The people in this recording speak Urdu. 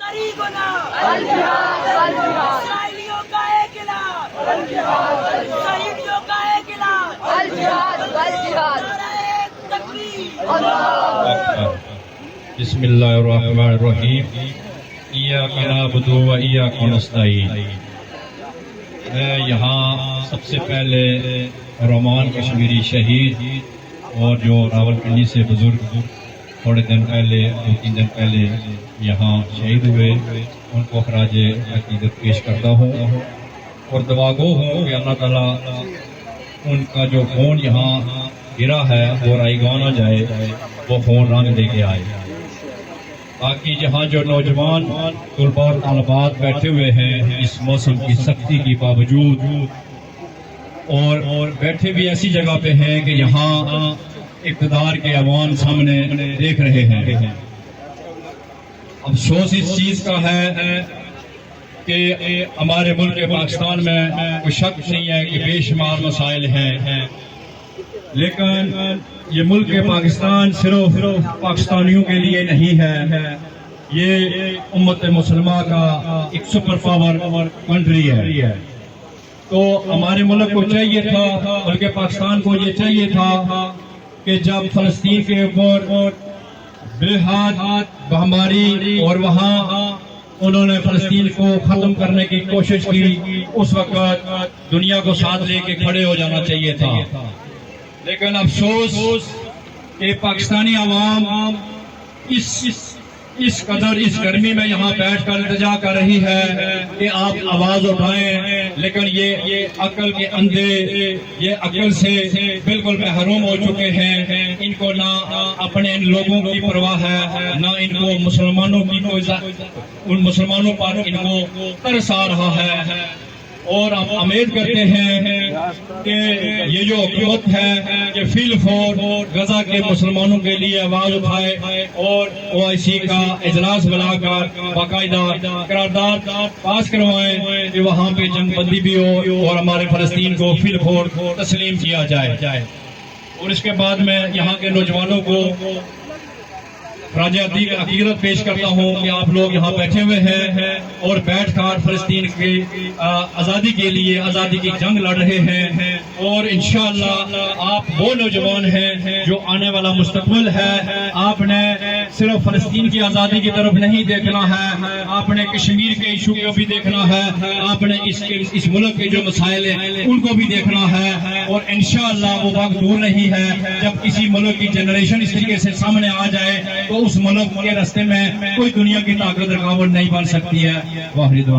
غریبوں اسرائیلیوں کا انقلاب، شہیدوں کا انقلاب، نعرہ تکبیر۔ بسم اللہ الرحمن الرحیم۔ ایاک نعبد و ایاک نستعین۔ میں یہاں سب سے پہلے رومان کشمیری شہید اور جو راولپنڈی سے بزرگ تھوڑے دن پہلے 2-3 دن پہلے یہاں شہید ہوئے، ان کو خراج عقیدت پیش کرتا ہوں اور دعا گو ہوں کہ اللہ تعالیٰ ان کا جو خون یہاں گرا ہے وہ رائیگان نہ جائے، وہ خون رنگ لے کے آئے۔ باقی جہاں جو نوجوان طلباء اور طالبات بیٹھے ہوئے ہیں اس موسم کی سختی کے باوجود، اور بیٹھے بھی ایسی جگہ پہ ہیں کہ یہاں اقتدار کے عوام سامنے دیکھ رہے ہیں۔ افسوس اس چیز کا ہے کہ ہمارے ملک پاکستان میں کوئی شک نہیں ہے کہ بے شمار مسائل ہیں، لیکن یہ ملک پاکستان صرف پاکستانیوں کے لیے نہیں ہے، یہ امت مسلمہ کا ایک سپر پاور کنٹری ہے۔ تو ہمارے ملک کو چاہیے تھا، بلکہ پاکستان کو یہ چاہیے تھا کہ جب فلسطین کے اوپر بے حد بمباری اور وہاں انہوں نے فلسطین کو ختم کرنے کی کوشش کی، اس وقت دنیا کو ساتھ لے کے کھڑے ہو جانا چاہیے تھا۔ لیکن افسوس کہ پاکستانی عوام اس قدر اس گرمی میں یہاں بیٹھ کر التجا کر رہی ہے کہ آپ آواز اٹھائیں، لیکن یہ عقل کے اندھے، یہ عقل سے بالکل محروم ہو چکے ہیں۔ ان کو نہ اپنے ان لوگوں کی پرواہ ہے، نہ ان کو مسلمانوں کی ان مسلمانوں پر ان کو ترس آ رہا ہے، اور ہم امید کرتے ہیں کہ یہ جو حکومت ہے کہ فی الفور غزہ کے مسلمانوں کے لیے آواز اٹھائے اور OIC کا اجلاس بلا کر باقاعدہ قرارداد پاس کروائیں کہ وہاں پہ جنگ بندی بھی ہو اور ہمارے فلسطین کو فی الفور تسلیم کیا جائے۔ اور اس کے بعد میں یہاں کے نوجوانوں کو خراج عقیدت پیش کرتا ہوں کہ آپ لوگ یہاں بیٹھے ہوئے ہیں اور بیٹھ کر فلسطین کی آزادی کے لیے آزادی کی جنگ لڑ رہے ہیں، اور انشاءاللہ آپ وہ نوجوان ہیں جو آنے والا مستقبل ہے۔ آپ نے صرف فلسطین کی آزادی کی طرف نہیں دیکھنا ہے، آپ نے کشمیر کے ایشو کو بھی دیکھنا ہے، آپ نے اس ملک کے جو مسائل ہیں ان کو بھی دیکھنا ہے، اور انشاءاللہ وہ وقت دور نہیں ہے جب کسی ملک کی جنریشن اس طریقے سے سامنے آ جائے تو اس ملک کے راستے میں کوئی دنیا کی طاقت رکاوٹ نہیں بن سکتی ہے۔ واحد